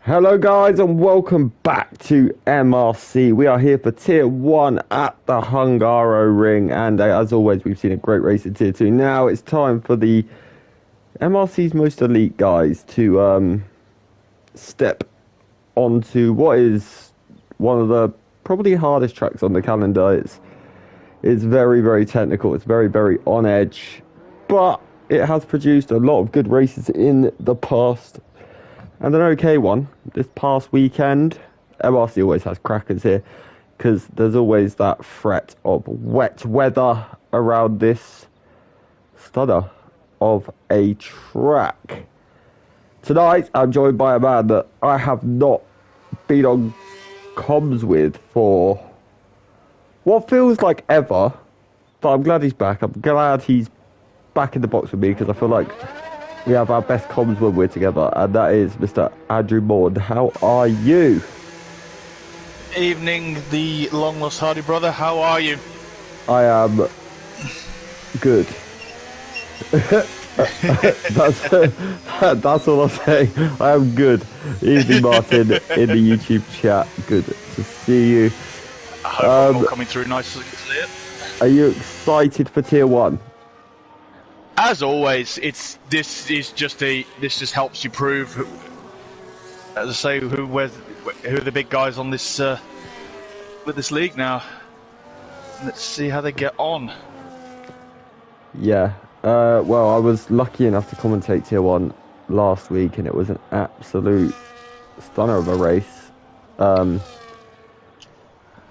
Hello guys and welcome back to MRC. We are here for Tier 1 at the Hungaroring, and as always we've seen a great race in Tier 2. Now it's time for the MRC's most elite guys to step onto what is one of the probably hardest tracks on the calendar. It's very, very technical, it's very, very on edge, but it has produced a lot of good races in the past. And an okay one this past weekend. MRC always has crackers here because there's always that threat of wet weather around this stunner of a track. Tonight I'm joined by a man that I have not been on comms with for what feels like ever, but I'm glad he's back. I'm glad he's back in the box with me because I feel like we have our best comms when we're together, and that is Mr. Andrew Maud. How are you? Evening, the long lost Hardy brother. How are you? I am good. that's all I'm saying. I am good. Evening, Martin, in the YouTube chat. Good to see you. I hope I'm all coming through nicely clear. Are you excited for Tier 1? As always, this just helps you prove who, as I say, who are the big guys on this with this league now. Let's see how they get on. Yeah. Well, I was lucky enough to commentate Tier 1 last week, and it was an absolute stunner of a race. The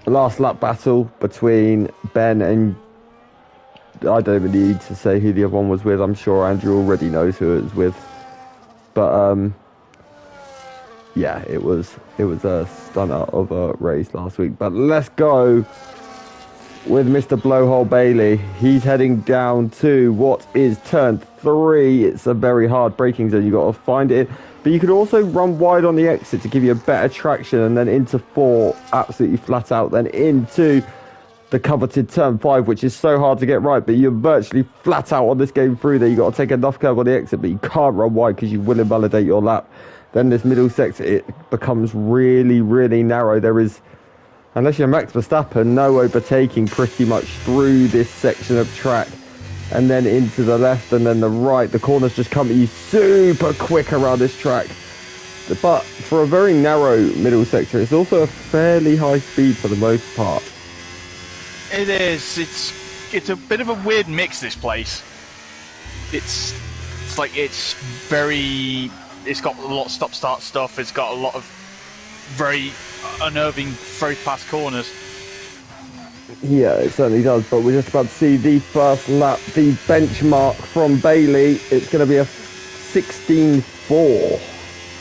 last lap battle between Ben and I don't even need to say who the other one was with. I'm sure Andrew already knows who it was with. But yeah, it was a stunner of a race last week. But let's go with Mr. Blowhole Bailey. He's heading down to what is turn 3. It's a very hard braking zone. You've got to find it. But you could also run wide on the exit to give you a better traction, and then into 4 absolutely flat out, then into the coveted turn 5, which is so hard to get right, but you're virtually flat out on this game through there. You've got to take enough curve on the exit, but you can't run wide because you will invalidate your lap. Then this middle sector, it becomes really, really narrow. There is, unless you're Max Verstappen, no overtaking pretty much through this section of track. And then into the left and then the right. The corners just come at you super quick around this track. But for a very narrow middle sector, it's also a fairly high speed for the most part. It is. It's a bit of a weird mix. This place. It's got a lot of stop-start stuff. It's got a lot of very unnerving, very fast corners. Yeah, it certainly does. But we're just about to see the first lap, the benchmark from Bailey. It's going to be a 16.4.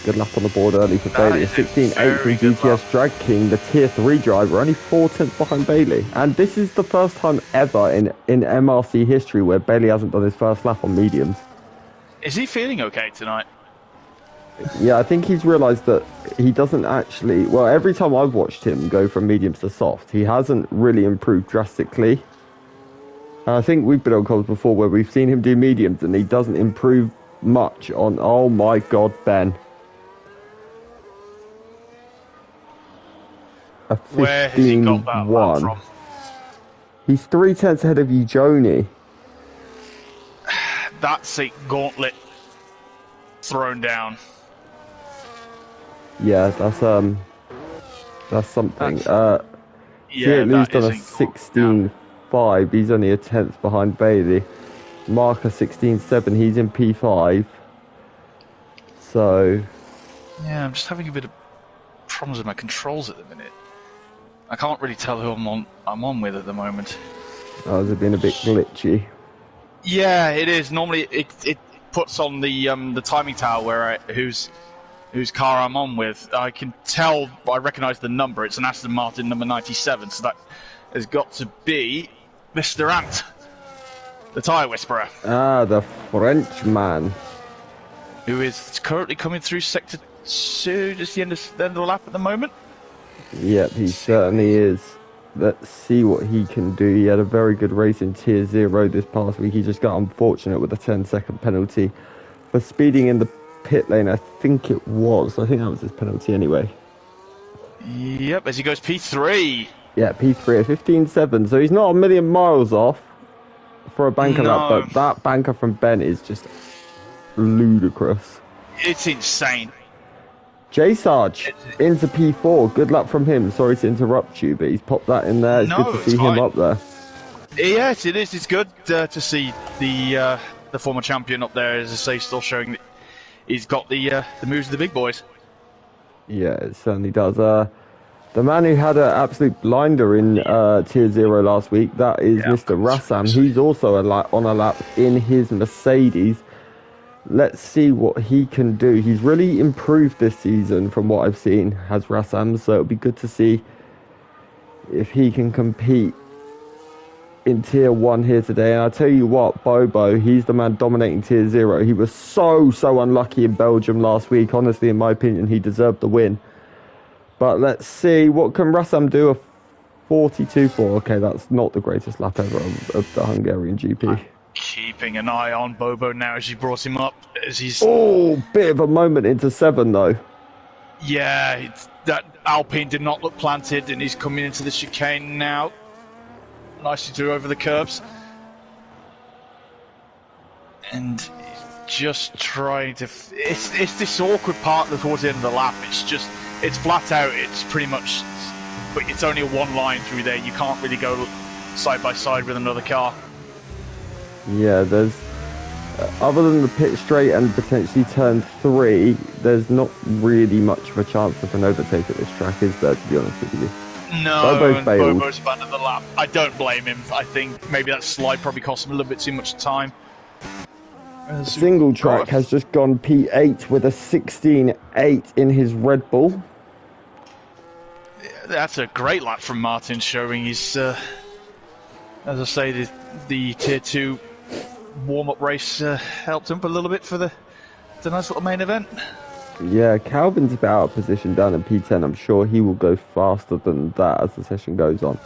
Good lap on the board early for Bailey. 16.8 from GTS Drag King, the Tier 3 driver, only 4 tenths behind Bailey. And this is the first time ever in MRC history where Bailey hasn't done his first lap on mediums. Is he feeling okay tonight? Yeah, I think he's realised that he doesn't actually... Well, every time I've watched him go from mediums to soft, he hasn't really improved drastically. And I think we've been on calls before where we've seen him do mediums and he doesn't improve much on... Oh my God, Ben. Where has he got that lap from? He's 3 tenths ahead of you, Joni. That's a gauntlet thrown down. Yeah, that's something. Yeah, He's done a 16.5. He's only a tenth behind Bailey. Marker 16.7. He's in P5. So. Yeah, I'm just having a bit of problems with my controls at the minute. I can't really tell who I'm on with at the moment. Oh, is it being a bit glitchy? Yeah, it is. Normally, it puts on the timing tower where whose car I'm on with. I can tell. I recognise the number. It's an Aston Martin number 97. So that has got to be Mr. Ant, the tyre whisperer. Ah, the Frenchman. Who is currently coming through sector 2, just the end of the lap at the moment. Yep, he certainly is. Let's see what he can do. He had a very good race in Tier 0 this past week. He just got unfortunate with a 10-second penalty for speeding in the pit lane. I think it was. I think that was his penalty anyway. Yep, as he goes P3. Yeah, P3 at 15.7. So he's not a million miles off for a banker lap, but that banker from Ben is just ludicrous. It's insane. J Sarge into P4. Good luck from him. Sorry to interrupt you, but he's popped that in there. It's good to see him up there. Yes, it is. It's good to see the former champion up there, as I say, still showing that he's got the moves of the big boys. Yeah, it certainly does. The man who had an absolute blinder in Tier 0 last week, that is Mr. Rassam. He's also on a lap in his Mercedes. Let's see what he can do. He's really improved this season from what I've seen, has Rassam, so it'll be good to see if he can compete in Tier 1 here today. And I'll tell you what, Bobo, he's the man dominating Tier 0. He was so unlucky in Belgium last week. Honestly, in my opinion, he deserved the win. But let's see, what can Rassam do? A 42.4. Okay, that's not the greatest lap ever of the Hungarian GP. Keeping an eye on Bobo now as you brought him up. As he's... Oh, bit of a moment into 7 though. Yeah, that Alpine did not look planted, and he's coming into the chicane now. Nicely through over the curbs. And he's just trying to... It's this awkward part towards the end of the lap. It's flat out. It's pretty much... But it's only a one line through there. You can't really go side by side with another car. Yeah, there's... other than the pit straight and potentially turn 3, there's not really much of a chance of an overtake at this track, is there, to be honest with you? No, Bobo's abandoned the lap. I don't blame him. I think maybe that slide probably cost him a little bit too much time. Single track has just gone P8 with a 16.8 in his Red Bull. That's a great lap from Martin, showing his, as I say, the Tier 2 warm-up race helped him up a little bit for the nice little main event. Yeah, Calvin's about out of position down in P10. I'm sure he will go faster than that as the session goes on.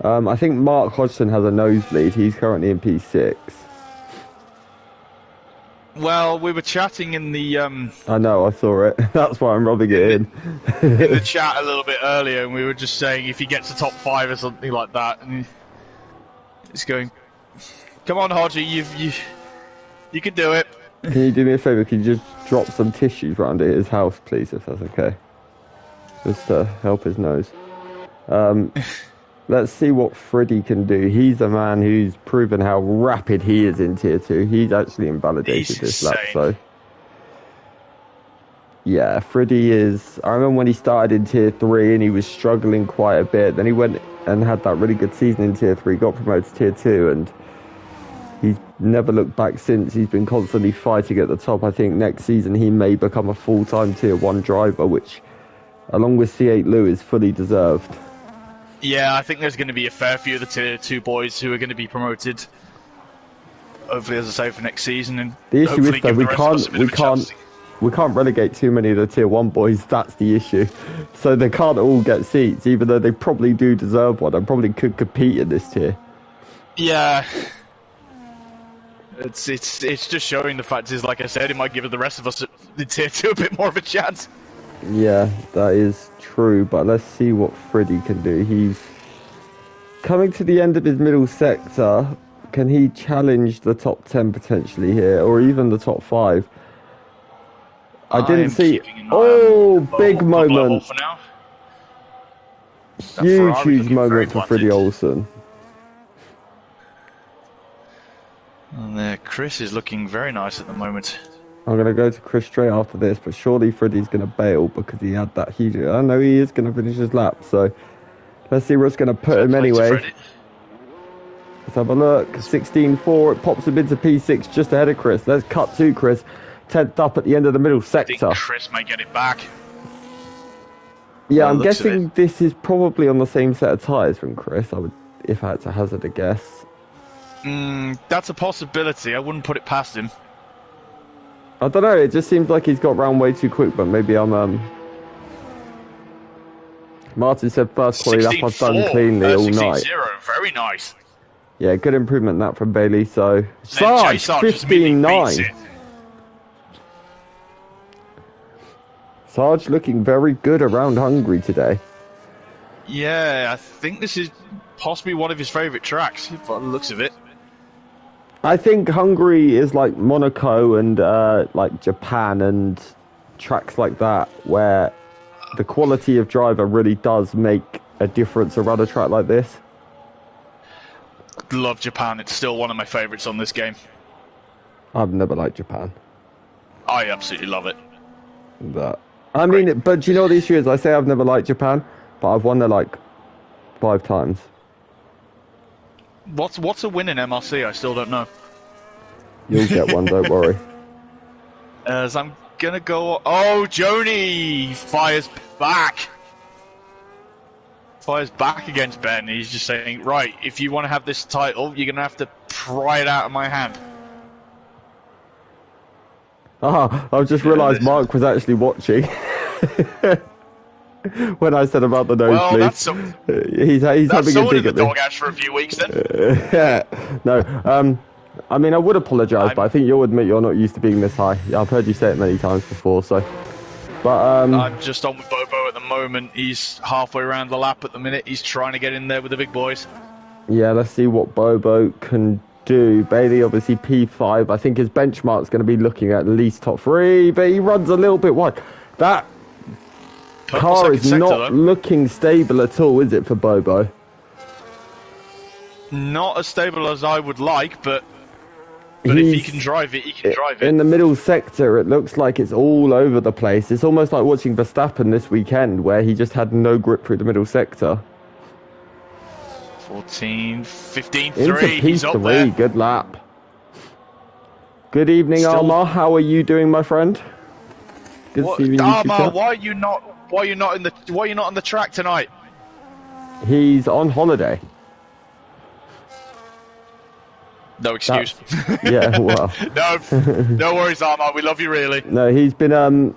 I think Mark Hodgson has a nosebleed. He's currently in P6. Well, we were chatting in the... I know, I saw it. That's why I'm rubbing it in. In the chat a little bit earlier, and we were just saying if he gets to top 5 or something like that, and he's going, come on, Hodgie, you can do it. Can you do me a favour? Can you just drop some tissues around at his house, please, if that's okay? Just to help his nose. Let's see what Freddie can do. He's a man who's proven how rapid he is in Tier 2. He's actually invalidated this lap, so... Yeah, Freddie is... I remember when he started in Tier 3 and he was struggling quite a bit. Then he went and had that really good season in Tier 3, got promoted to Tier 2, and he's never looked back since. He's been constantly fighting at the top. I think next season he may become a full-time Tier 1 driver, which, along with C8 Lou, is fully deserved. Yeah, I think there's going to be a fair few of the Tier 2 boys who are going to be promoted, hopefully, as I say, for next season. And the issue is, though, we can't relegate too many of the Tier 1 boys. That's the issue. So they can't all get seats, even though they probably do deserve one and probably could compete in this tier. Yeah. It's just showing the fact is, like I said, it might give the rest of us the Tier 2 a bit more of a chance. Yeah, that is true, but let's see what Freddie can do. He's coming to the end of his middle sector. Can he challenge the top 10 potentially here, or even the top 5? I didn't see... Oh, big moment. Huge moment for Freddie Olsen. And there, Chris is looking very nice at the moment. I'm going to go to Chris straight after this, but surely Freddie's going to bail because he had that huge... I know he is going to finish his lap, so let's see what's going to put him anyway. Let's have a look. 16.4, it pops him into P6 just ahead of Chris. Let's cut to Chris. 10th up at the end of the middle sector. I think Chris may get it back. Yeah, I'm guessing this is probably on the same set of tyres from Chris, if I had to hazard a guess. That's a possibility. I wouldn't put it past him. I don't know, it just seems like he's got round way too quick, but maybe I'm... Martin said first quality lap I've done cleanly all night. 16.0, very nice. Yeah, good improvement that from Bailey, so... Sarge, 15.9. Sarge looking very good around Hungary today. Yeah, I think this is possibly one of his favourite tracks, by the looks of it. I think Hungary is like Monaco and like Japan and tracks like that, where the quality of driver really does make a difference around a track like this. Love Japan. It's still one of my favourites on this game. I've never liked Japan. I absolutely love it. But I mean, but do you know what the issue is? I say I've never liked Japan, but I've won there like 5 times. What's a win in MRC? I still don't know. You'll get one, don't worry. As I'm gonna go. Oh, Joni fires back. Fires back against Ben. He's just saying, right, if you want to have this title, you're gonna have to pry it out of my hand. Ah, I've just realised Mark was actually watching. When I said about the nosebleed. Well, that's he's having a dig at the me. doghouse for a few weeks then. No, I mean, I would apologise, but I think you'll admit you're not used to being this high. I've heard you say it many times before, so. But I'm just on with Bobo at the moment. He's halfway around the lap at the minute. He's trying to get in there with the big boys. Yeah, let's see what Bobo can do. Bailey, obviously P5. I think his benchmark's going to be looking at least top 3, but he runs a little bit wide. That car is not looking stable at all, is it, for Bobo? Not as stable as I would like, but if he can drive it, he can drive it. In the middle sector, it looks like it's all over the place. It's almost like watching Verstappen this weekend, where he just had no grip through the middle sector. 14, 15, 3. Into He's up there. P3, good lap. Good evening, Armar. How are you doing, my friend? Good to see you in Armar, why are you not on the track tonight? He's on holiday. No excuse. Yeah, well. No worries, Armar. We love you, really. No, he's been I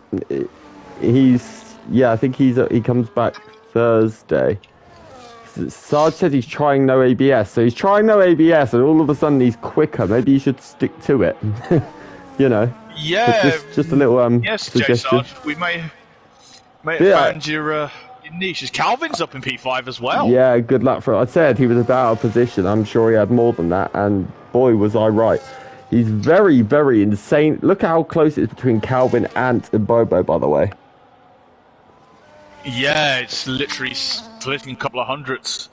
think he comes back Thursday. Sarge said he's trying no ABS, so he's trying no ABS, and all of a sudden he's quicker. Maybe you should stick to it. You know. Yeah. Just a little yes, suggestion. Sarge, we may have found your niches. Calvin's up in P5 as well. Yeah, good luck for it. I said he was about out of position. I'm sure he had more than that, and boy was I right. He's very, very insane. Look how close it is between Calvin, Ant, and Bobo, by the way. Yeah, it's literally splitting a couple of hundreds.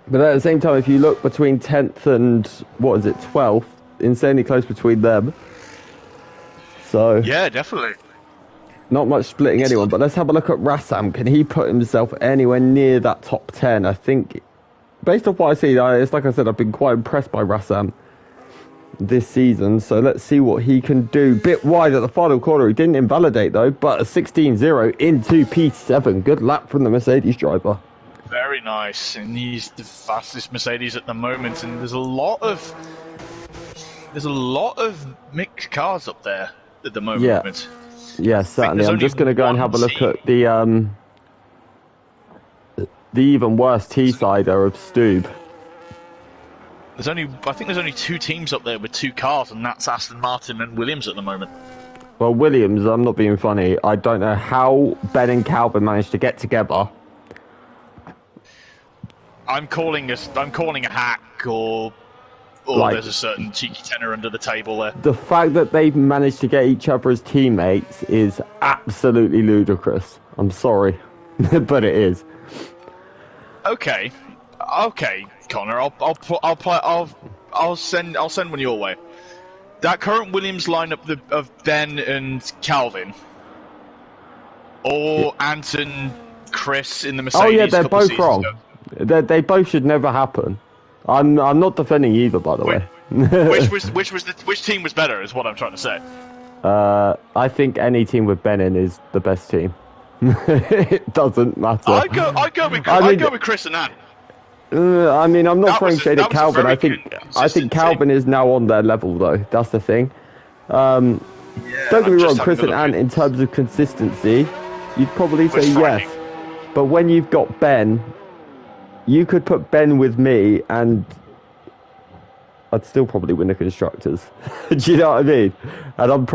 But at the same time, if you look between 10th and, 12th, insanely close between them. So yeah, definitely. Not much splitting anyone, but let's have a look at Rassam. Can he put himself anywhere near that top 10? I think, based off what I see, it's like I said, I've been quite impressed by Rassam this season. So let's see what he can do. Bit wide at the final corner. He didn't invalidate, though, but a 16-0 into P7. Good lap from the Mercedes driver. Very nice. And he's the fastest Mercedes at the moment. And there's a lot of mixed cars up there at the moment. Yeah. Yeah, certainly. I'm just going to go and have a look at the even worse T-sider of Stube. I think there's only 2 teams up there with 2 cars, and that's Aston Martin and Williams at the moment. Well, Williams, I'm not being funny. I don't know how Ben and Calvin managed to get together. I'm calling a hack, or like, there's a certain cheeky tenor under the table there. The fact that they've managed to get each other as teammates is absolutely ludicrous. I'm sorry, but it is. Okay, Connor. I'll send one your way. That current Williams lineup of Ben and Calvin, or Anton, Chris in the Mercedes. Oh yeah, they're both wrong. They both should never happen. I'm not defending either, by the way. which team was better? Is what I'm trying to say. I think any team with Ben in is the best team. It doesn't matter. I go with Chris and Ant. I mean, I'm not throwing shade at Calvin. I think Calvin is now on their level, though. That's the thing. Don't get me wrong, Chris and Ant, in terms of consistency, you'd probably say yes. But when you've got Ben, you could put Ben with me, and I'd still probably win the constructors. Do you know what I mean? And I'm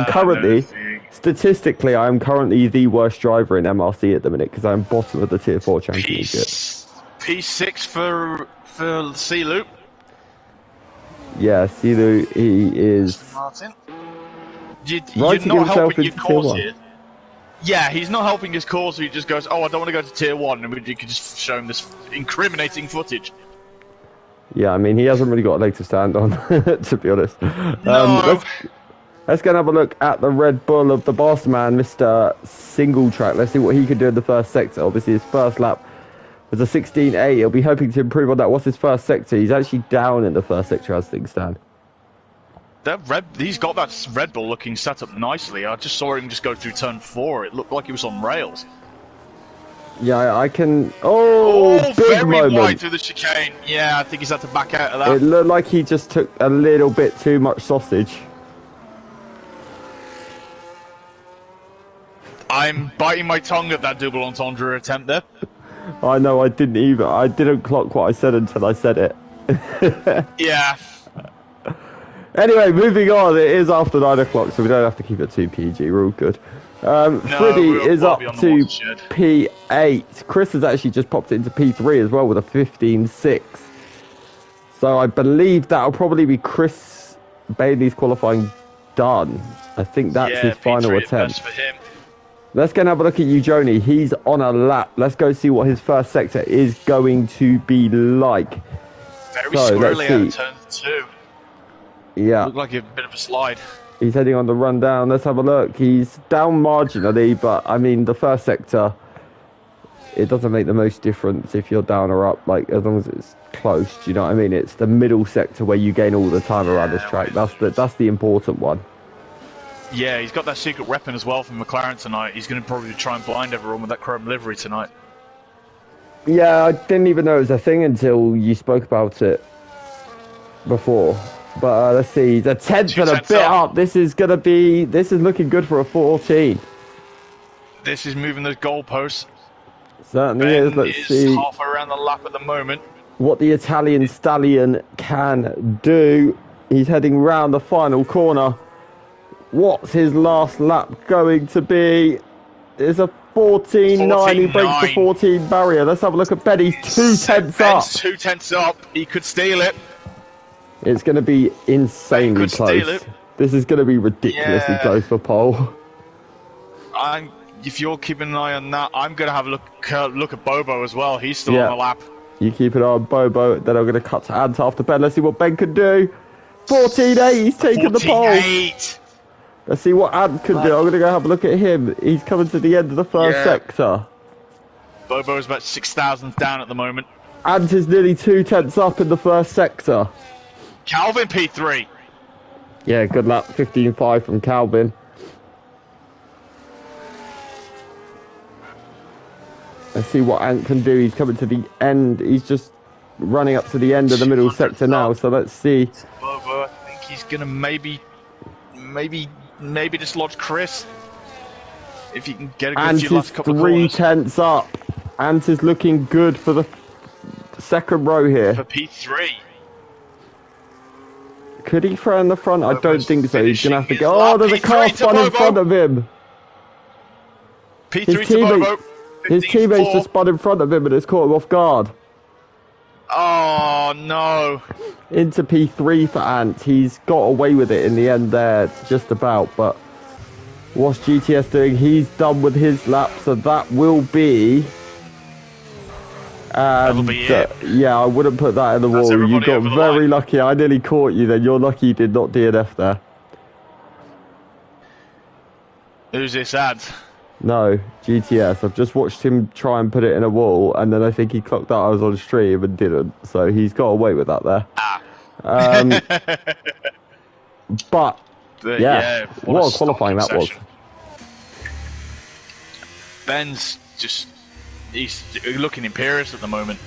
currently Statistically, I am currently the worst driver in MRC at the minute because I'm bottom of the Tier 4 championship. P6 for C Loop. Yeah, Silu, he is Martin. You're writing not himself helping your into Tier cause 1. here. Yeah, he's not helping his cause, so he just goes, oh, I don't want to go to Tier 1, and you could just show him this incriminating footage. Yeah, I mean, he hasn't really got a leg to stand on, to be honest. No. Let's go and have a look at the Red Bull of the boss man, Mr. Single Track. Let's see what he could do in the first sector. Obviously, his first lap was a 16.8. He'll be hoping to improve on that. What's his first sector? He's actually down in the first sector as things stand. He's got that Red Bull looking set up nicely. I just saw him just go through turn 4. It looked like he was on rails. Yeah, I can... Oh, big very moment. wide through the chicane. Yeah, I think he's had to back out of that. It looked like he just took a little bit too much sausage. I'm biting my tongue at that double entendre attempt there. I know, I didn't either. I didn't clock what I said until I said it. Yeah. Anyway, moving on. It is after 9 o'clock, so we don't have to keep it too PG. We're all good. Freddie is up to P8. Chris has actually just popped it into P3 as well with a 15.6. So I believe that'll probably be Chris Bailey's qualifying done. I think that's his final attempt. For him. Let's go and have a look at Joni. He's on a lap. Let's go see what his first sector is going to be like. Very squirrely out of turn 2. Yeah. Looked like a bit of a slide. He's heading on the rundown. Let's have a look. He's down marginally, but I mean, the first sector, it doesn't make the most difference if you're down or up, like, as long as it's close. Do you know what I mean? It's the middle sector where you gain all the time around this track. That's the important one. Yeah, he's got that secret weapon as well from McLaren tonight. He's going to probably try and blind everyone with that chrome livery tonight. Yeah, I didn't even know it was a thing until you spoke about it before. But let's see, the 10th and a bit up. This is looking good for a 14. This is moving those goalposts. Certainly is. Let's see halfway around the lap at the moment. What the Italian stallion can do. He's heading round the final corner. What's his last lap going to be? It's a 14.9. He breaks the 14 barrier. Let's have a look at Ben. He's 2/10 up. 2/10 up. He could steal it. It's going to be insanely close. This is going to be ridiculously close for pole. If you're keeping an eye on that, I'm going to have a look at Bobo as well. He's still on the lap. You keep an eye on Bobo. Then I'm going to cut to Ant after Ben. Let's see what Ben can do. 14.8. He's taken the pole. Let's see what Ant can do. I'm going to go have a look at him. He's coming to the end of the first sector. Bobo is about 6,000 down at the moment. Ant is nearly 2/10 up in the first sector. Calvin P3. Yeah, good luck. 15.5 from Calvin. Let's see what Ant can do. He's coming to the end. He's just running up to the end of the middle sector now. So let's see. Bobo, I think he's going to maybe dislodge Chris. If he can get a good few last couple of corners. 3/10 up. Ant is looking good for the second row here. For P3. Could he throw in the front? I don't think so. He's going to have to go. Oh, there's a car spun in front of him. P3 to Bobo. His teammates just spun in front of him and it's caught him off guard. Oh, no. Into P3 for Ant. He's got away with it in the end there, just about. But what's GTS doing? He's done with his lap, so that will be... That'll be it. Yeah, I wouldn't put that in the wall. You got very lucky. I nearly caught you then. You're lucky you did not DNF there. Who's this ad? No, GTS. I've just watched him try and put it in a wall, and then I think he clocked out I was on stream and didn't. So he's got away with that there. But yeah, what a qualifying that was. Ben's just... He's looking imperious at the moment.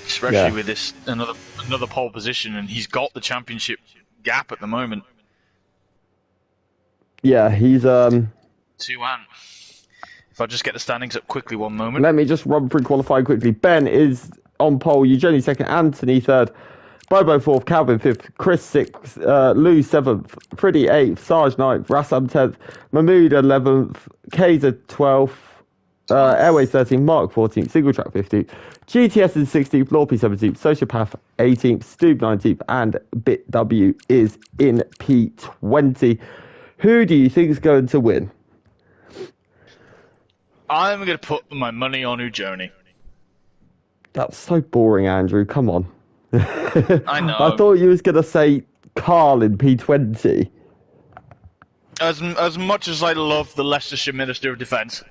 Especially with this another pole position, and he's got the championship gap at the moment. Yeah, he's 2-1. If I just get the standings up quickly, one moment. Let me just run through qualifying quickly. Ben is on pole, Eugenie second, Anthony third, Bobo 4th, Calvin 5th, Chris 6th, Lou 7th, Freddie 8th, Sarge 9th, Rassam 10th, Mahmood 11th, Kaiser 12th, Airways 13th, Mark 14th, Single Track 15th, GTS is 16th, Lorpy 17th, Sociopath 18th, Stoob 19th, and BitW is in P20. Who do you think is going to win? I'm going to put my money on Ujoni. That's so boring, Andrew. Come on. I know. I thought you was going to say Carl in P20. As much as I love the Leicestershire Minister of Defence,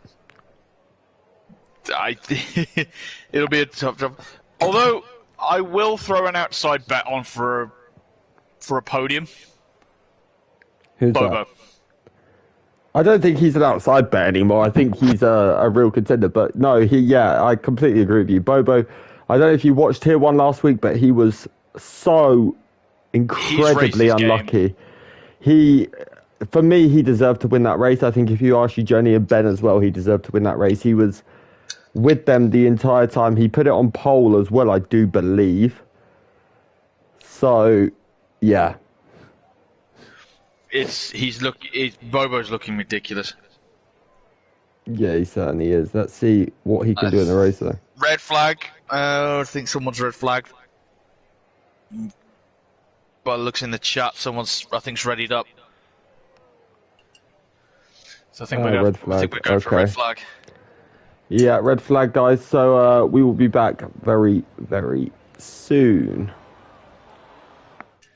it'll be a tough job. Although I will throw an outside bet on for a podium. Who's Bobo. that? I don't think he's an outside bet anymore. I think he's a real contender. But no, I completely agree with you. Bobo, I don't know if you watched Tier 1 last week, but he was so incredibly unlucky. For me, he deserved to win that race. I think if you ask Johnny and Ben as well, he deserved to win that race. He was with them the entire time. He put it on pole as well, I do believe. So, yeah. Bobo's looking ridiculous. Yeah, he certainly is. Let's see what he can do in the race, though. Red flag. I think someone's red flagged. But it looks in the chat, I think's readied up. So I think we're going for a red flag. Yeah, red flag, guys. So we will be back very, very soon.